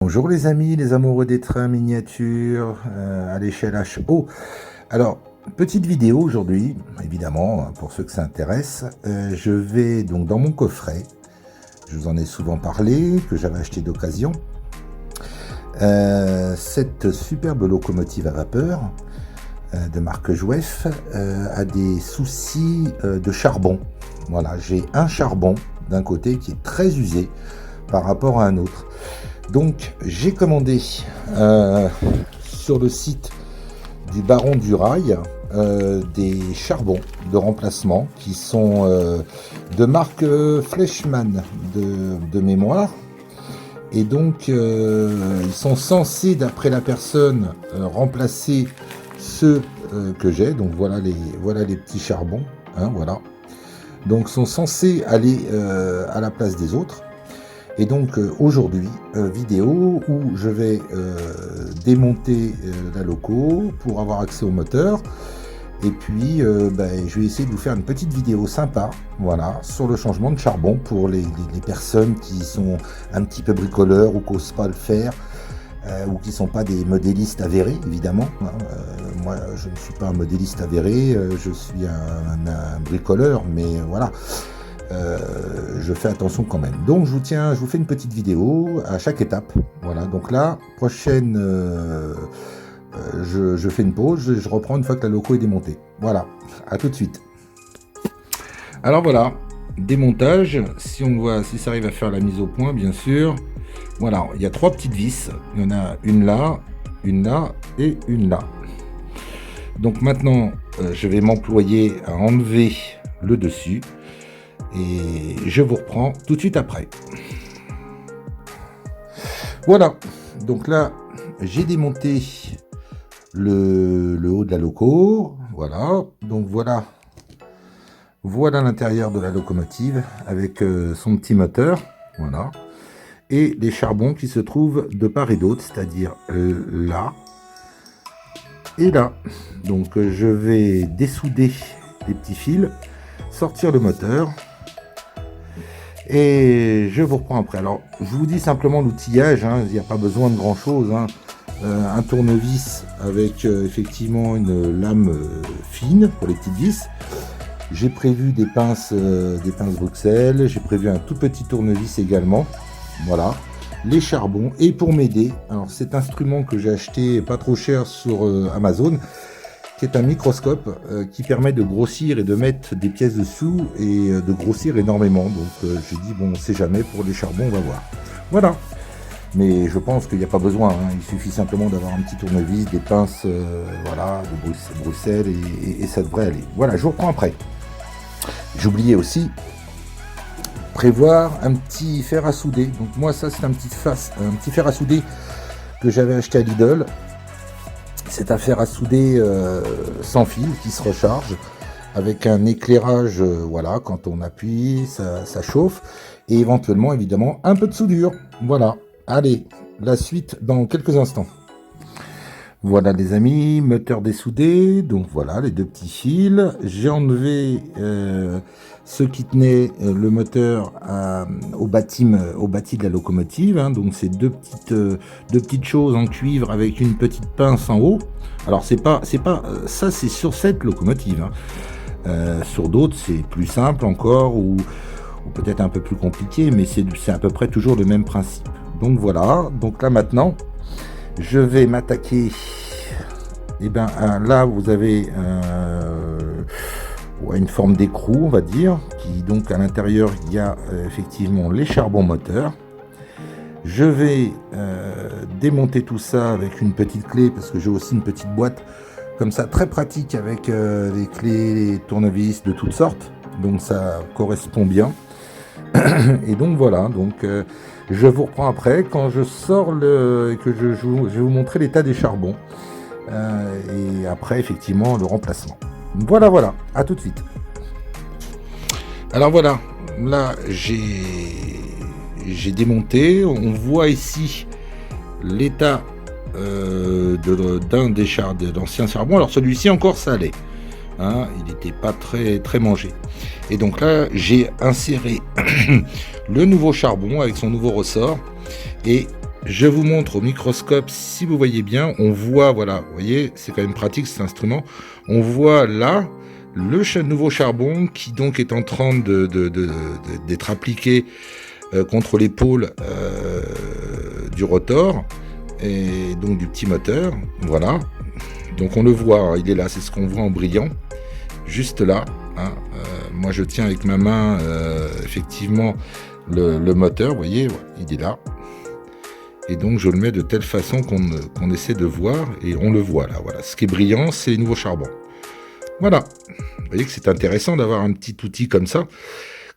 Bonjour les amis, les amoureux des trains miniatures à l'échelle HO. Alors, petite vidéo aujourd'hui, évidemment, pour ceux que ça intéresse. Je vais donc dans mon coffret, je vous en ai souvent parlé, que j'avais acheté d'occasion. Cette superbe locomotive à vapeur de marque Jouef a des soucis de charbon. Voilà, j'ai un charbon d'un côté qui est très usé par rapport à un autre. Donc j'ai commandé sur le site du Baron du Rail des charbons de remplacement qui sont de marque Fleischmann de mémoire. Et donc ils sont censés, d'après la personne, remplacer ceux que j'ai. Donc voilà les petits charbons, hein, voilà. Donc sont censés aller à la place des autres. Et donc aujourd'hui, vidéo où je vais démonter la loco pour avoir accès au moteur. Et puis je vais essayer de vous faire une petite vidéo sympa, voilà, sur le changement de charbon pour les personnes qui sont un petit peu bricoleurs ou qui n'osent pas le faire, ou qui ne sont pas des modélistes avérés, évidemment. Moi, je ne suis pas un modéliste avéré, je suis un bricoleur, mais voilà. Je fais attention quand même. Donc je vous fais une petite vidéo à chaque étape. Voilà, donc là, prochaine, je fais une pause, je reprends une fois que la loco est démontée. Voilà, à tout de suite. Alors voilà, démontage, si ça arrive à faire la mise au point, bien sûr. Voilà, il y a 3 petites vis, il y en a une là et une là. Donc maintenant, je vais m'employer à enlever le dessus. Et je vous reprends tout de suite après. Voilà, donc là j'ai démonté le haut de la loco. Voilà, donc voilà l'intérieur de la locomotive avec son petit moteur. Voilà, et les charbons qui se trouvent de part et d'autre, c'est-à-dire là et là. Donc je vais dessouder les petits fils, sortir le moteur. Et je vous reprends après. Alors, je vous dis simplement l'outillage, hein, il n'y a pas besoin de grand chose. Hein. Un tournevis avec effectivement une lame fine pour les petites vis. J'ai prévu des pinces Bruxelles. J'ai prévu un tout petit tournevis également. Voilà. Les charbons. Et pour m'aider, alors cet instrument que j'ai acheté pas trop cher sur Amazon, qui est un microscope qui permet de grossir et de mettre des pièces dessous et de grossir énormément. Donc j'ai dit, bon, on sait jamais, pour les charbons, on va voir. Voilà. Mais je pense qu'il n'y a pas besoin, hein. Il suffit simplement d'avoir un petit tournevis, des pinces, voilà, de Bruxelles, et ça devrait aller. Voilà, je vous reprends après. J'oubliais aussi prévoir un petit fer à souder. Donc moi, ça, c'est un petit fer à souder que j'avais acheté à Lidl. C'est un fer à souder sans fil qui se recharge avec un éclairage, voilà, quand on appuie, ça chauffe, et éventuellement, évidemment, un peu de soudure. Voilà, allez, la suite dans quelques instants. Voilà les amis, moteur dessoudé, donc voilà les 2 petits fils. J'ai enlevé ce qui tenait le moteur au bâti de la locomotive, hein. Donc c'est deux petites choses en cuivre avec une petite pince en haut. Alors c'est pas ça, c'est sur cette locomotive, hein. Sur d'autres c'est plus simple encore, ou peut-être un peu plus compliqué, mais c'est à peu près toujours le même principe. Donc voilà, donc là maintenant je vais m'attaquer. Et bien là vous avez une forme d'écrou, on va dire, qui donc à l'intérieur il y a effectivement les charbons moteurs. Je vais démonter tout ça avec une petite clé, parce que j'ai aussi une petite boîte comme ça très pratique avec les clés, les tournevis de toutes sortes, donc ça correspond bien. Et donc voilà, donc je vous reprends après quand je sors et que je vais vous montrer l'état des charbons, et après effectivement le remplacement. Voilà, à tout de suite. Alors voilà, là j'ai démonté, on voit ici l'état d'un de l'ancien charbon. Alors celui-ci encore ça allait, hein, il n'était pas très mangé. Et donc là j'ai inséré le nouveau charbon avec son nouveau ressort, et je vous montre au microscope, si vous voyez bien, on voit, voilà, vous voyez, c'est quand même pratique cet instrument, on voit là le nouveau charbon qui donc est en train d'être appliqué contre l'épaule du rotor et donc du petit moteur, voilà. Donc on le voit, hein, il est là, c'est ce qu'on voit en brillant, juste là. Hein, moi je tiens avec ma main effectivement le moteur, vous voyez, il est là. Et donc je le mets de telle façon qu'on essaie de voir, et on le voit là, voilà. Ce qui est brillant, c'est les nouveaux charbons. Voilà. Vous voyez que c'est intéressant d'avoir un petit outil comme ça.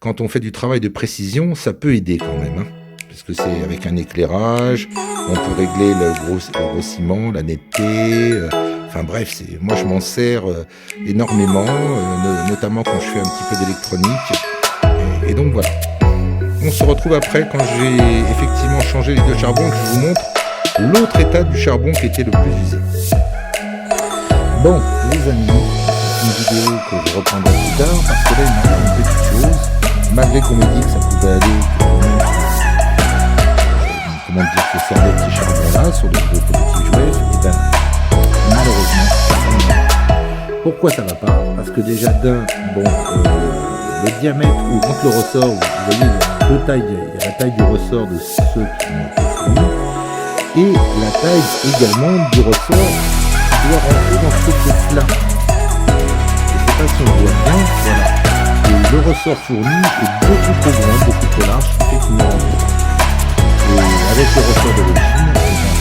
Quand on fait du travail de précision, ça peut aider quand même, hein, parce que c'est avec un éclairage, on peut régler le grossiment, la netteté, enfin bref, moi je m'en sers énormément, notamment quand je fais un petit peu d'électronique, et donc voilà. On se retrouve après quand j'ai effectivement changé les deux charbons, que je vous montre l'autre état du charbon qui était le plus usé. Bon, les amis, c'est une vidéo que je reprendrai plus tard, parce que là il manque une petite chose, malgré qu'on m'ait dit que ça pouvait aller, comment dire, se servir de ces charbons-là sur des petits jouets, et bien malheureusement, ça va pas. Pourquoi ça va pas? Parce que déjà d'un, bon, le diamètre ou contre le ressort, vous voyez, il y a deux tailles, il y a la taille du ressort de ceux qui ont été fournis, et la taille également du ressort qui doit rentrer dans cette pièce-là. Je ne sais pas si on voit bien, voilà. Et le ressort fourni est beaucoup trop grand, beaucoup trop large, effectivement. Et avec le ressort d'origine,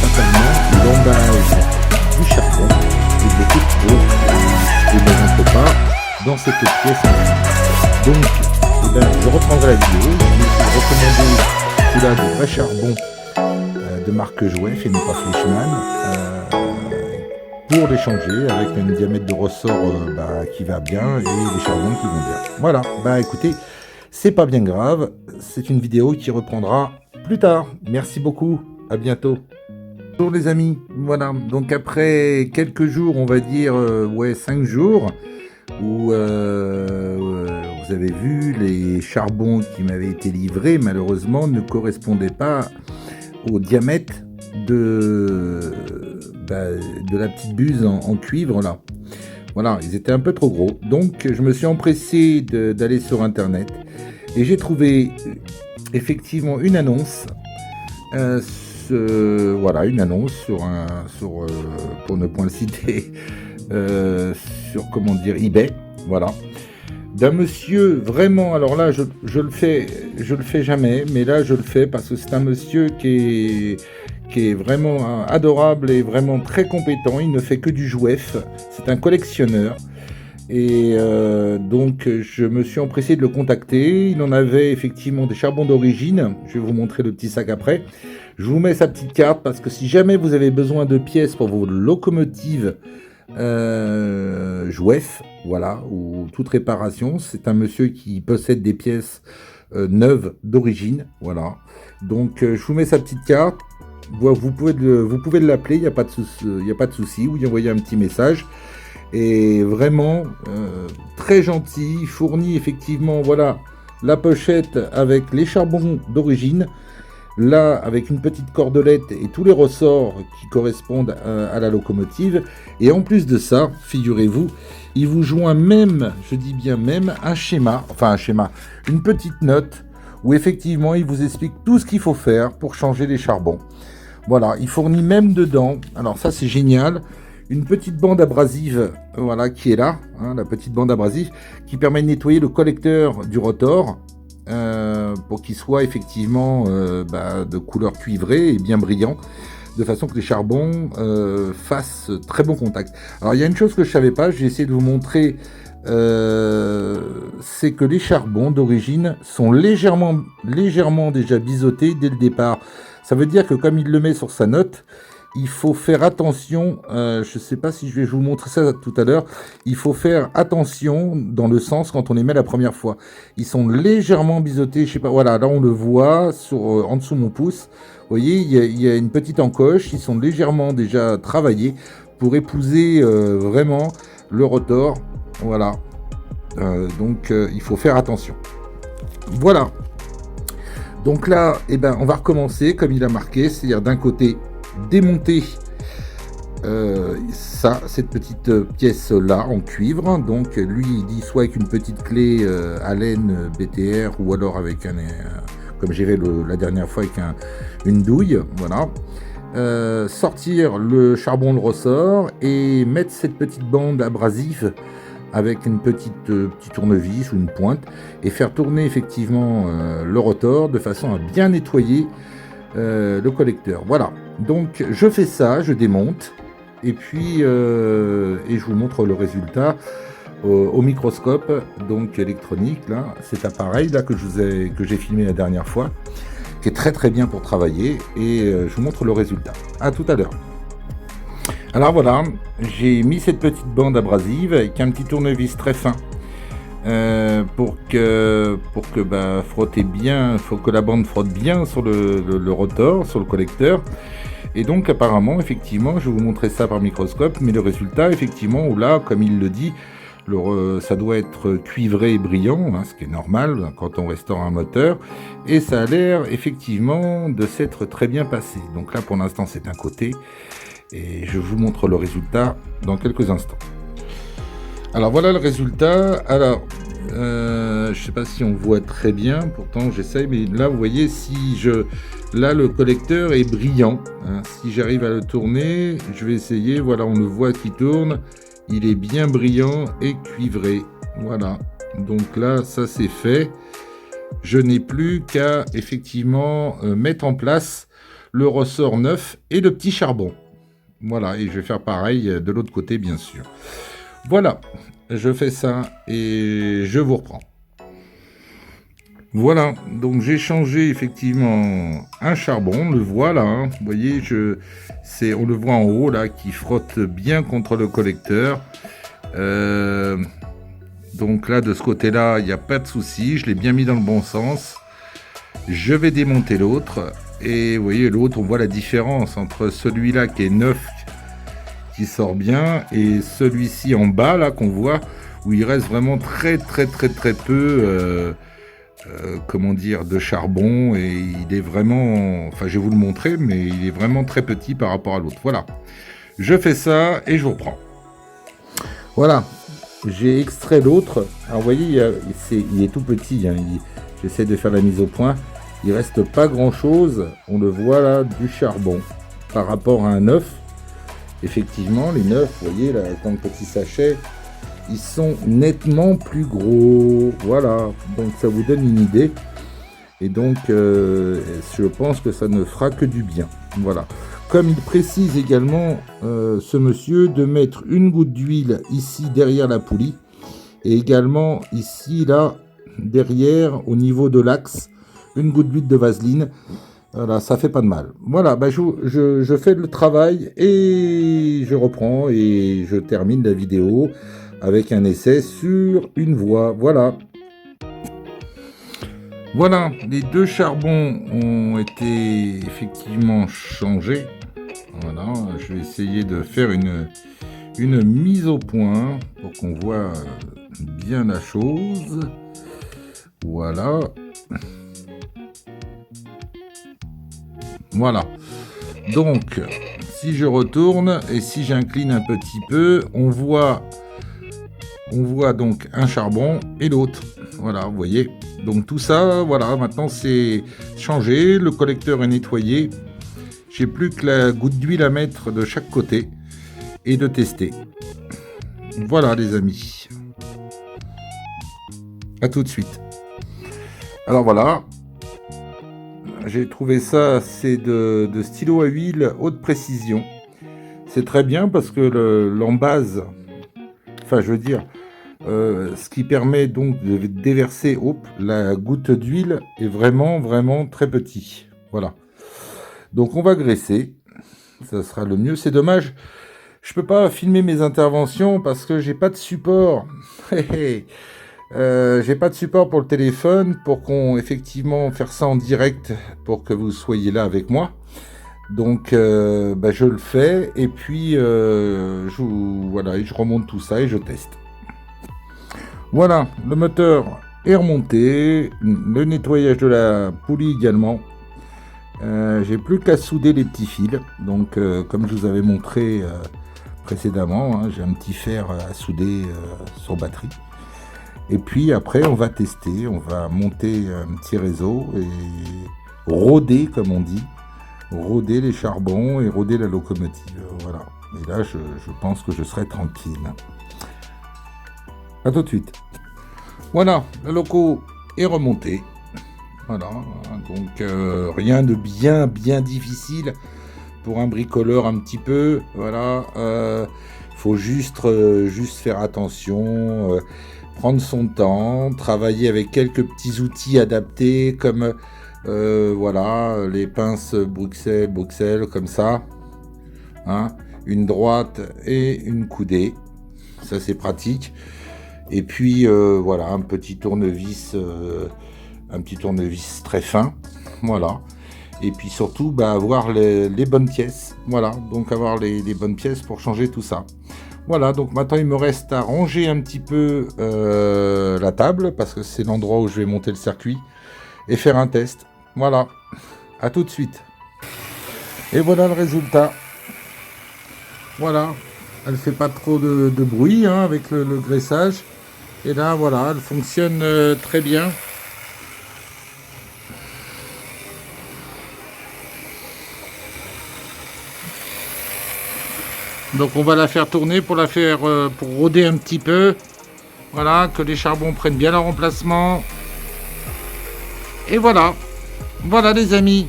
fatalement, l'emballage du charbon est beaucoup trop et ne rentre pas dans cette pièce. Donc, eh ben, je reprendrai la vidéo. Je vais recommander celui-là de vrai charbon de marque Jouef et non pas Fleischmann, pour l'échanger avec un diamètre de ressort qui va bien et les charbons qui vont bien. Voilà, écoutez, c'est pas bien grave, c'est une vidéo qui reprendra plus tard. Merci beaucoup, à bientôt. Bonjour les amis, voilà, donc après quelques jours, on va dire 5 jours, où vous avez vu les charbons qui m'avaient été livrés, malheureusement, ne correspondaient pas au diamètre de la petite buse en cuivre là. Voilà, ils étaient un peu trop gros. Donc je me suis empressé d'aller sur internet et j'ai trouvé effectivement une annonce. Voilà, une annonce pour ne point le citer, sur comment dire, eBay, voilà, d'un monsieur vraiment. Alors là, je le fais jamais, mais là je le fais parce que c'est un monsieur qui est vraiment adorable et vraiment très compétent. Il ne fait que du jouef, c'est un collectionneur. Et donc je me suis empressé de le contacter. Il en avait effectivement des charbons d'origine. Je vais vous montrer le petit sac après. Je vous mets sa petite carte parce que si jamais vous avez besoin de pièces pour vos locomotives Jouef, voilà, ou toute réparation, c'est un monsieur qui possède des pièces neuves d'origine, voilà. Donc je vous mets sa petite carte. Vous pouvez l'appeler, il n'y a pas de souci, ou y envoyer un petit message. Et vraiment très gentil, fournit effectivement, voilà, la pochette avec les charbons d'origine, là avec une petite cordelette et tous les ressorts qui correspondent à la locomotive. Et en plus de ça, figurez-vous, il vous joint même, je dis bien même, une petite note où effectivement il vous explique tout ce qu'il faut faire pour changer les charbons. Voilà, il fournit même dedans, alors ça c'est génial, une petite bande abrasive, voilà, qui est là, hein, la petite bande abrasive, qui permet de nettoyer le collecteur du rotor, pour qu'il soit effectivement de couleur cuivrée et bien brillant, de façon que les charbons fassent très bon contact. Alors il y a une chose que je ne savais pas, j'ai essayé de vous montrer, c'est que les charbons d'origine sont légèrement déjà biseautés dès le départ. Ça veut dire que comme il le met sur sa note, il faut faire attention, je ne sais pas si je vais vous montrer ça tout à l'heure, il faut faire attention dans le sens quand on les met la première fois. Ils sont légèrement biseautés, je sais pas, voilà, là on le voit en dessous de mon pouce. Vous voyez, il y a une petite encoche, ils sont légèrement déjà travaillés pour épouser vraiment le rotor, voilà. Donc il faut faire attention. Voilà. Donc là, eh ben, on va recommencer comme il a marqué, c'est-à-dire d'un côté démonter cette petite pièce là en cuivre. Donc lui il dit soit avec une petite clé Allen BTR ou alors avec comme j'irai la dernière fois avec une douille, voilà. Sortir le charbon, le ressort et mettre cette petite bande abrasive avec une petit tournevis ou une pointe et faire tourner effectivement le rotor de façon à bien nettoyer le collecteur. Voilà, donc je fais ça, je démonte et puis et je vous montre le résultat au microscope donc électronique là, cet appareil là que j'ai filmé la dernière fois, qui est très très bien pour travailler, et je vous montre le résultat. À tout à l'heure. Alors voilà, j'ai mis cette petite bande abrasive avec un petit tournevis très fin pour que frotter bien, faut que la bande frotte bien sur le rotor, sur le collecteur. Et donc apparemment, effectivement, je vais vous montrer ça par microscope, mais le résultat, effectivement, où là, comme il le dit, ça doit être cuivré et brillant, hein, ce qui est normal quand on restaure un moteur, et ça a l'air effectivement de s'être très bien passé. Donc là, pour l'instant, c'est un côté, et je vous montre le résultat dans quelques instants. Alors voilà le résultat. Alors, je sais pas si on voit très bien, pourtant j'essaye, mais là vous voyez, là le collecteur est brillant, hein. Si j'arrive à le tourner, je vais essayer, voilà, on le voit qui tourne, il est bien brillant et cuivré, voilà. Donc là, ça c'est fait. Je n'ai plus qu'à effectivement mettre en place le ressort neuf et le petit charbon. Voilà, et je vais faire pareil de l'autre côté, bien sûr. Voilà, je fais ça et je vous reprends. Voilà, donc j'ai changé effectivement un charbon, on le voit là, hein. Vous voyez, on le voit en haut là, qui frotte bien contre le collecteur. Donc là, de ce côté-là, il n'y a pas de souci, je l'ai bien mis dans le bon sens. Je vais démonter l'autre, et vous voyez, l'autre, on voit la différence entre celui-là qui est neuf, qui sort bien, et celui-ci en bas là qu'on voit, où il reste vraiment très peu comment dire, de charbon, et il est vraiment, enfin je vais vous le montrer, mais il est vraiment très petit par rapport à l'autre. Voilà, je fais ça et je vous reprends. Voilà, j'ai extrait l'autre. Alors vous voyez, il est tout petit, hein. J'essaie de faire la mise au point. Il reste pas grand chose, on le voit là, du charbon par rapport à un neuf. Effectivement, les neufs, vous voyez là, dans le petit sachet, ils sont nettement plus gros. Voilà, donc ça vous donne une idée. Et donc, je pense que ça ne fera que du bien. Voilà. Comme il précise également, ce monsieur, de mettre une goutte d'huile ici derrière la poulie. Et également ici, là, derrière, au niveau de l'axe, une goutte d'huile de vaseline. Voilà, ça fait pas de mal. Voilà, je fais le travail et je reprends et je termine la vidéo avec un essai sur une voie. Voilà. Voilà, les deux charbons ont été effectivement changés. Voilà, je vais essayer de faire une mise au point pour qu'on voit bien la chose. Voilà. Voilà. Donc, si je retourne et si j'incline un petit peu, on voit donc un charbon et l'autre. Voilà, vous voyez. Donc tout ça, voilà, maintenant c'est changé, le collecteur est nettoyé. J'ai plus que la goutte d'huile à mettre de chaque côté et de tester. Voilà les amis. À tout de suite. Alors voilà. J'ai trouvé ça, c'est de stylo à huile haute précision. C'est très bien parce que l'embase, enfin je veux dire, ce qui permet donc de déverser la goutte d'huile est vraiment très petit. Voilà. Donc on va graisser, ça sera le mieux. C'est dommage, je peux pas filmer mes interventions parce que j'ai pas de support. J'ai pas de support pour le téléphone pour effectivement faire ça en direct pour que vous soyez là avec moi. Donc je le fais et puis voilà, et je remonte tout ça et je teste. Voilà, le moteur est remonté, le nettoyage de la poulie également. J'ai plus qu'à souder les petits fils, donc comme je vous avais montré précédemment, hein, j'ai un petit fer à souder sur batterie. Et puis après on va tester, on va monter un petit réseau et roder comme on dit, roder les charbons et roder la locomotive, voilà. Et là je pense que je serai tranquille. A tout de suite. Voilà, la loco est remontée. Voilà, donc rien de bien difficile pour un bricoleur un petit peu. Voilà, faut juste faire attention, prendre son temps, travailler avec quelques petits outils adaptés comme voilà, les pinces Bruxelles comme ça, hein, une droite et une coudée, ça c'est pratique. Et puis voilà, un petit tournevis très fin, voilà. Et puis surtout, avoir les bonnes pièces, voilà. Donc avoir les bonnes pièces pour changer tout ça. Voilà, donc maintenant il me reste à ranger un petit peu la table, parce que c'est l'endroit où je vais monter le circuit, et faire un test. Voilà, à tout de suite. Et voilà le résultat. Voilà, elle fait pas trop de bruit hein, avec le graissage. Et là, voilà, elle fonctionne très bien. Donc on va la faire tourner pour pour roder un petit peu. Voilà, que les charbons prennent bien leur emplacement. Et voilà. Voilà les amis.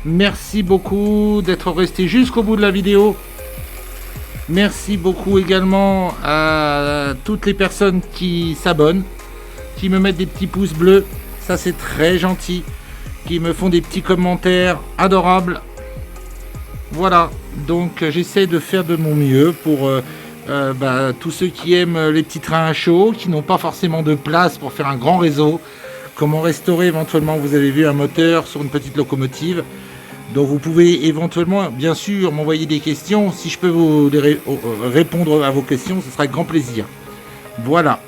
Merci beaucoup d'être restés jusqu'au bout de la vidéo. Merci beaucoup également à toutes les personnes qui s'abonnent, qui me mettent des petits pouces bleus, ça c'est très gentil, qui me font des petits commentaires adorables. Voilà, donc j'essaie de faire de mon mieux pour tous ceux qui aiment les petits trains à chaud, qui n'ont pas forcément de place pour faire un grand réseau. Comment restaurer éventuellement, vous avez vu, un moteur sur une petite locomotive. Donc vous pouvez éventuellement, bien sûr, m'envoyer des questions. Si je peux vous répondre à vos questions, ce sera avec grand plaisir. Voilà.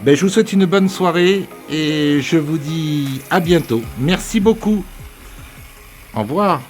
Je vous souhaite une bonne soirée et je vous dis à bientôt. Merci beaucoup. Au revoir.